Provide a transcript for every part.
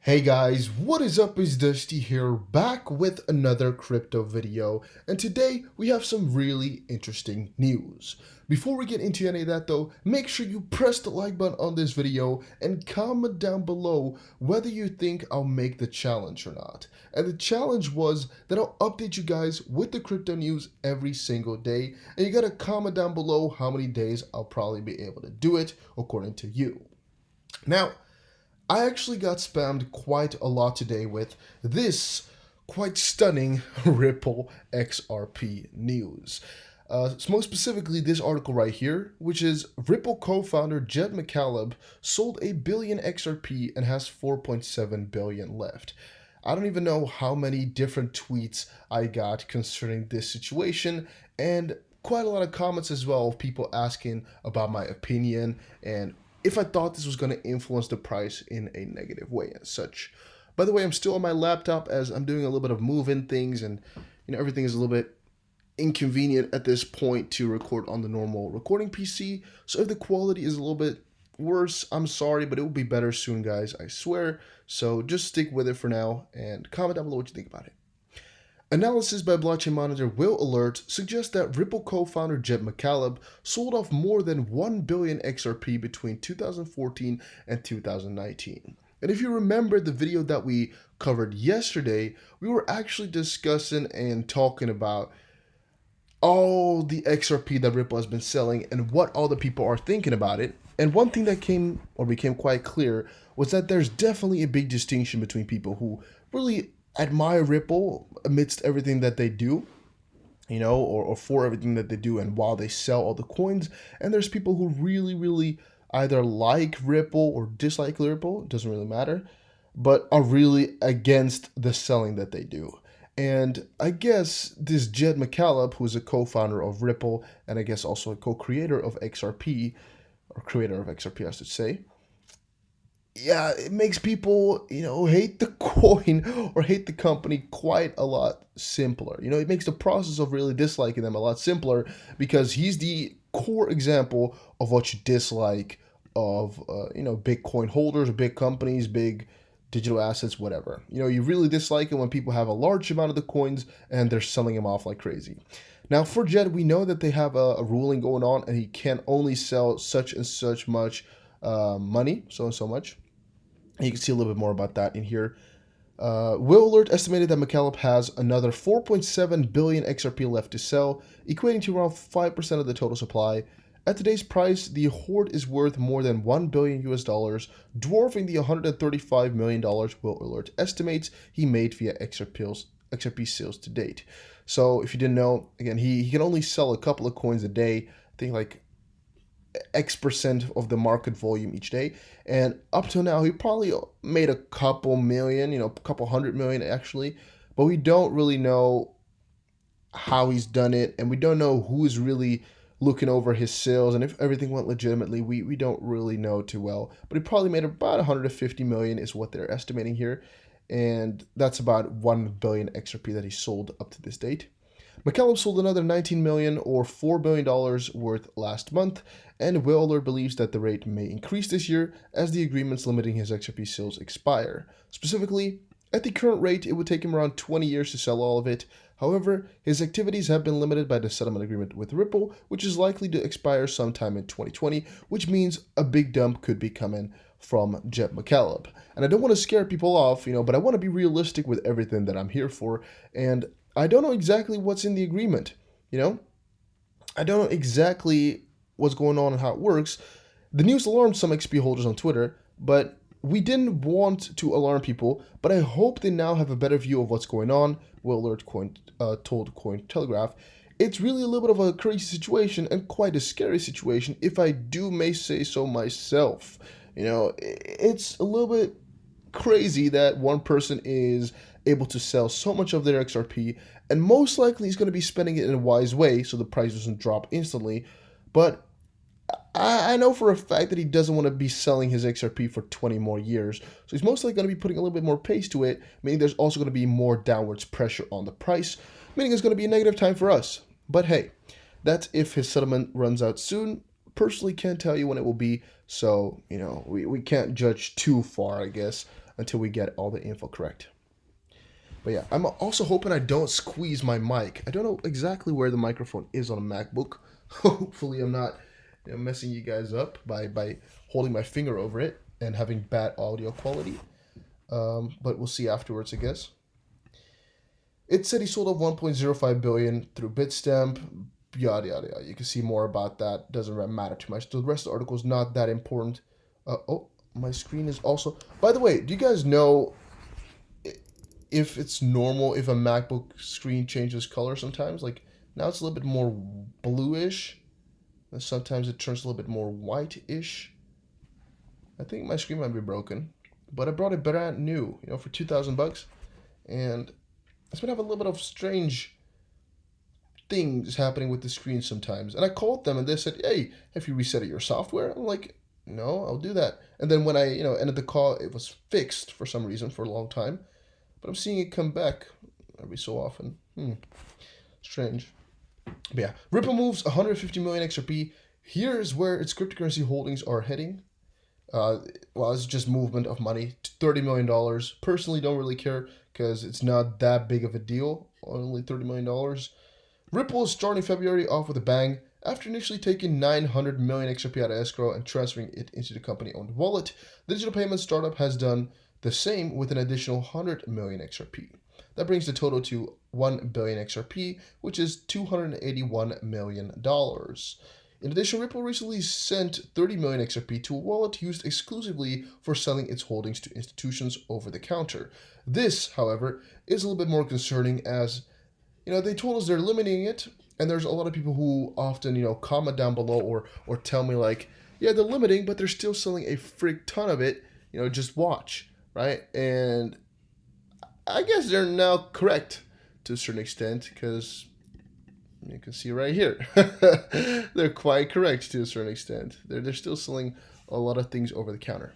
Hey guys, what is up? It's Dusty here, back with another crypto video, and today we have some really interesting news. Before we get into any of that though, make sure you press the like button on this video and comment down below whether you think I'll make the challenge or not. And the challenge was that I'll update you guys with the crypto news every single day, and you gotta comment down below how many days I'll probably be able to do it according to you. Now, I actually got spammed quite a lot today with this quite stunning Ripple XRP news. Most specifically, this article right here, which is Ripple co-founder Jed McCaleb sold a billion XRP and has 4.7 billion left. I don't even know how many different tweets I got concerning this situation, and quite a lot of comments as well of people asking about my opinion and if I thought this was going to influence the price in a negative way and such. By the way, I'm still on my laptop as I'm doing a little bit of move-in things, and everything is a little bit inconvenient at this point to record on the normal recording PC. So if the quality is a little bit worse, I'm sorry, but it will be better soon, guys, I swear. So just stick with it for now and comment down below what you think about it. Analysis by Blockchain Monitor Will Alert suggests that Ripple co-founder Jed McCaleb sold off more than 1 billion XRP between 2014 and 2019. And if you remember the video that we covered yesterday, we were actually discussing and talking about all the XRP that Ripple has been selling and what all the people are thinking about it. And one thing that became quite clear was that there's definitely a big distinction between people who really admire Ripple amidst everything that they do, or for everything that they do and while they sell all the coins. And there's people who really either like Ripple or dislike Ripple, it doesn't really matter, but are really against the selling that they do. And I guess this Jed McCaleb, who is a co-founder of Ripple and I guess also a co-creator of XRP, or creator of XRP, I should say, yeah, it makes people, hate the coin or hate the company quite a lot simpler. It makes the process of really disliking them a lot simpler because he's the core example of what you dislike of, Bitcoin holders or big companies, big digital assets, whatever. You really dislike it when people have a large amount of the coins and they're selling them off like crazy. Now, for Jed, we know that they have a ruling going on and he can only sell such and such much money, so and so much. And you can see a little bit more about that in here. Will Alert estimated that McCaleb has another 4.7 billion XRP left to sell, equating to around 5% of the total supply. At today's price, the hoard is worth more than $1 billion US, dwarfing the $135 million Will Alert estimates he made via XRP sales to date. So if you didn't know, again, he can only sell a couple of coins a day. I think like X% of the market volume each day, and up till now he probably made a couple million, a couple hundred million actually, but we don't really know how he's done it, and we don't know who's really looking over his sales, and if everything went legitimately, we don't really know too well. But he probably made about 150 million is what they're estimating here, and that's about 1 billion XRP that he sold up to this date. McCaleb sold another 19 million or $4 billion worth last month, and Will Alert believes that the rate may increase this year as the agreements limiting his XRP sales expire. Specifically, at the current rate, it would take him around 20 years to sell all of it. However, his activities have been limited by the settlement agreement with Ripple, which is likely to expire sometime in 2020, which means a big dump could be coming from Jed McCaleb. And I don't want to scare people off, but I want to be realistic with everything that I'm here for, and I don't know exactly what's in the agreement, I don't know exactly what's going on and how it works. The news alarmed some XP holders on Twitter, but we didn't want to alarm people, but I hope they now have a better view of what's going on, Will Alert told Cointelegraph. It's really a little bit of a crazy situation and quite a scary situation, if I may say so myself. It's a little bit crazy that one person is able to sell so much of their XRP, and most likely he's going to be spending it in a wise way so the price doesn't drop instantly. But I know for a fact that he doesn't want to be selling his XRP for 20 more years, so he's most likely going to be putting a little bit more pace to it, meaning there's also going to be more downwards pressure on the price, meaning it's going to be a negative time for us. But hey, that's if his settlement runs out soon. Personally can't tell you when it will be, so we can't judge too far, I guess. until we get all the info correct. But yeah, I'm also hoping I don't squeeze my mic. I don't know exactly where the microphone is on a MacBook. Hopefully I'm not messing you guys up by holding my finger over it and having bad audio quality. But we'll see afterwards, I guess. It said he sold off 1.05 billion through Bitstamp, yada yada yada. You can see more about that. Doesn't really matter too much. The rest of the article is not that important. Oh, my screen is also. By the way, do you guys know if it's normal if a MacBook screen changes color sometimes? Like now it's a little bit more bluish, and sometimes it turns a little bit more white-ish. I think my screen might be broken, but I brought it brand new, for $2,000, and it's been having a little bit of strange things happening with the screen sometimes. And I called them and they said, hey, have you reset your software? I'm like, no, I'll do that. And then when I, ended the call, it was fixed for some reason for a long time. But I'm seeing it come back every so often. Strange. But yeah, Ripple moves 150 million XRP. Here's where its cryptocurrency holdings are heading. Well, it's just movement of money, $30 million. Personally, don't really care because it's not that big of a deal. Only $30 million. Ripple is starting February off with a bang. After initially taking 900 million XRP out of escrow and transferring it into the company-owned wallet, the digital payment startup has done the same with an additional 100 million XRP. That brings the total to 1 billion XRP, which is $281 million. In addition, Ripple recently sent 30 million XRP to a wallet used exclusively for selling its holdings to institutions over the counter. This, however, is a little bit more concerning as, they told us they're limiting it, and there's a lot of people who often, comment down below or tell me like, yeah, they're limiting, but they're still selling a frig ton of it, just watch, right? And I guess they're now correct to a certain extent because you can see right here. They're quite correct to a certain extent. They're still selling a lot of things over the counter.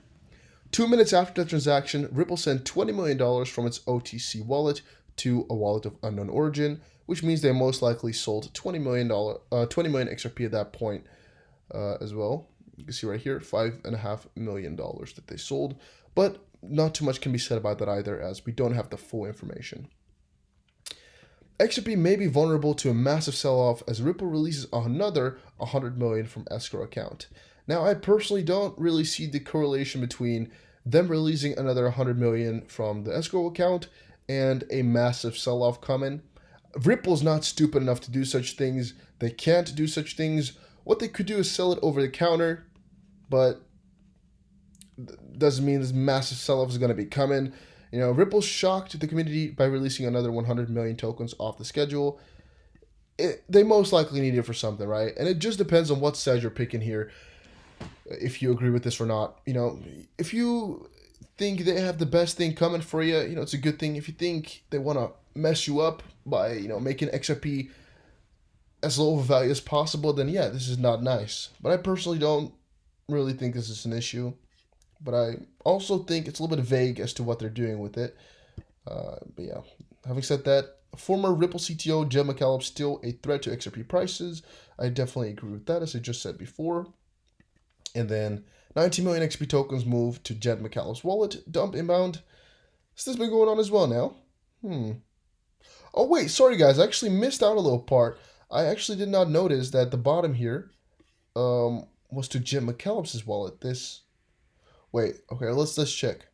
2 minutes after the transaction, Ripple sent $20 million from its OTC wallet to a wallet of unknown origin, which means they most likely sold $20 million XRP at that point as well. You can see right here, $5.5 million that they sold, but not too much can be said about that either as we don't have the full information. XRP may be vulnerable to a massive sell-off as Ripple releases another 100 million from escrow account. Now, I personally don't really see the correlation between them releasing another 100 million from the escrow account and a massive sell-off coming. Ripple's not stupid enough to do such things. They can't do such things. What they could do is sell it over the counter, but doesn't mean this massive sell-off is going to be coming. Ripple shocked the community by releasing another 100 million tokens off the schedule. They most likely need it for something, right? And it just depends on what side you're picking here, if you agree with this or not. If you think they have the best thing coming for you, it's a good thing. If you think they want to mess you up by, making XRP as low of a value as possible, then yeah, this is not nice. But I personally don't really think this is an issue. But I also think it's a little bit vague as to what they're doing with it. But yeah, having said that, former Ripple CTO Jed McCaleb still a threat to XRP prices. I definitely agree with that, as I just said before. And then 19 million XRP tokens moved to Jed McCaleb's wallet, dump inbound. Has this been going on as well now? Oh wait, sorry guys, I actually missed out a little part. I actually did not notice that the bottom here was to Jed McCaleb's wallet. Wait, okay, let's check.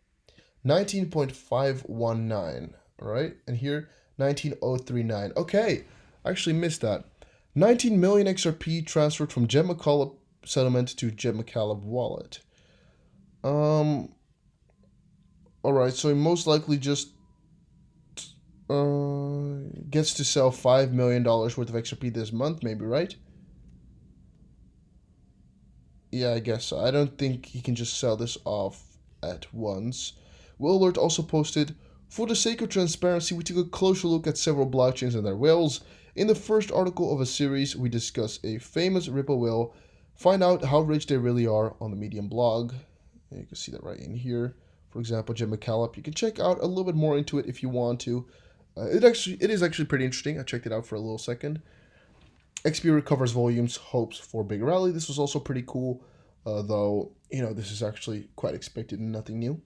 19.519, right? And here, 19.039. Okay, I actually missed that. 19 million XRP transferred from Jed McCaleb settlement to Jed McCaleb wallet. Alright, so he most likely just gets to sell $5 million worth of XRP this month, maybe, right? Yeah, I guess so. I don't think he can just sell this off at once. Whale Alert also posted, for the sake of transparency, we took a closer look at several blockchains and their whales. In the first article of a series, we discuss a famous Ripple whale. Find out how rich they really are on the Medium blog. And you can see that right in here. For example, Jed McCaleb. You can check out a little bit more into it if you want to. It is actually pretty interesting. I checked it out for a little second. XP recovers volumes, hopes for big rally. This was also pretty cool, though, this is actually quite expected and nothing new.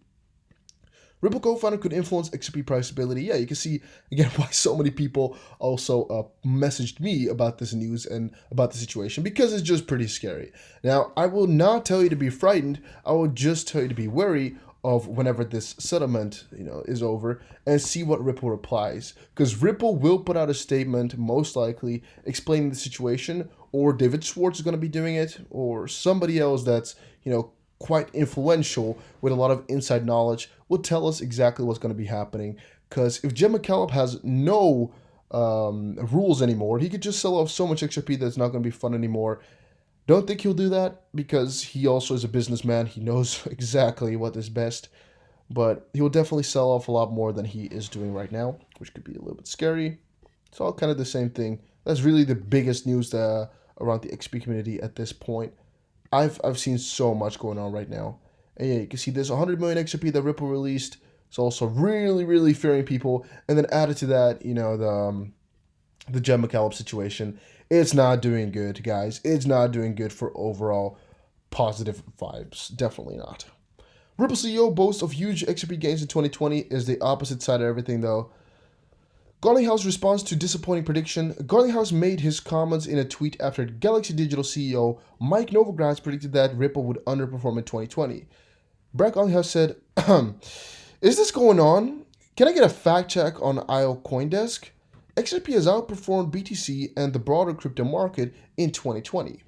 Ripple co-founder could influence XRP price stability. Yeah, you can see again why so many people also messaged me about this news and about the situation, because it's just pretty scary. Now, I will not tell you to be frightened. I will just tell you to be wary of whenever this settlement, is over, and see what Ripple replies. Because Ripple will put out a statement, most likely, explaining the situation, or David Schwartz is going to be doing it, or somebody else that's, quite influential with a lot of inside knowledge will tell us exactly what's going to be happening. Because if Jed McCaleb has no rules anymore, he could just sell off so much XRP that's not going to be fun anymore. Don't think he'll do that, because he also is a businessman. He knows exactly what is best, but he will definitely sell off a lot more than he is doing right now, which could be a little bit scary. It's all kind of the same thing. That's really the biggest news around the XP community at this point. I've seen so much going on right now. And yeah, you can see this 100 million XRP that Ripple released. It's also really, really fearing people. And then added to that, the Jed McCaleb situation. It's not doing good, guys. It's not doing good for overall positive vibes. Definitely not. Ripple CEO boasts of huge XRP gains in 2020 is the opposite side of everything, though. Garlinghouse responds to disappointing prediction. Garlinghouse made his comments in a tweet after Galaxy Digital CEO Mike Novogratz predicted that Ripple would underperform in 2020. Brad Garlinghouse said, "Is this going on? Can I get a fact check on IO CoinDesk? XRP has outperformed BTC and the broader crypto market in 2020.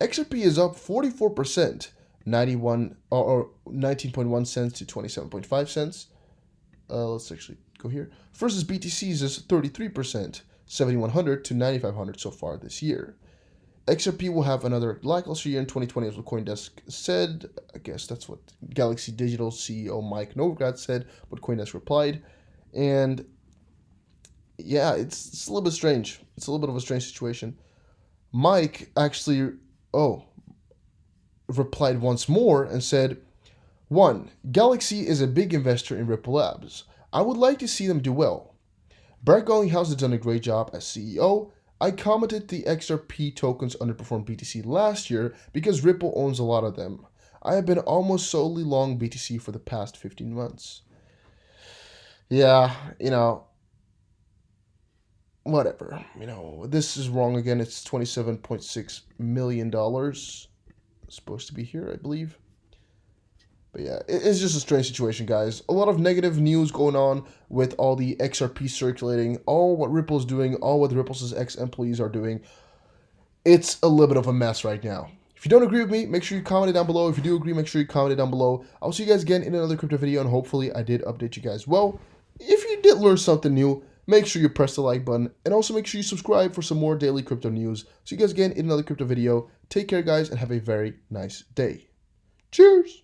XRP is up 44%, 19.1 cents to 27.5 cents. Let's actually go here. Versus BTC's is 33%, 7,100 to 9,500 so far this year. XRP will have another lackluster year in 2020, as what CoinDesk said. I guess that's what Galaxy Digital CEO Mike Novogratz said, but CoinDesk replied. And yeah, it's a little bit strange. It's a little bit of a strange situation. Mike actually, replied once more and said, 1. Galaxy is a big investor in Ripple Labs. I would like to see them do well. Brad Garlinghouse has done a great job as CEO. I commented the XRP tokens underperformed BTC last year because Ripple owns a lot of them. I have been almost solely long BTC for the past 15 months. Yeah, whatever. This is wrong again. It's $27.6 million. It's supposed to be here, I believe. But yeah, it's just a strange situation, guys. A lot of negative news going on with all the XRP circulating, all what Ripple's doing, all what Ripple's ex-employees are doing. It's a little bit of a mess right now. If you don't agree with me, make sure you comment it down below. If you do agree, make sure you comment it down below. I'll see you guys again in another crypto video, and hopefully I did update you guys well. If you did learn something new, make sure you press the like button, and also make sure you subscribe for some more daily crypto news. See you guys again in another crypto video. Take care, guys, and have a very nice day. Cheers!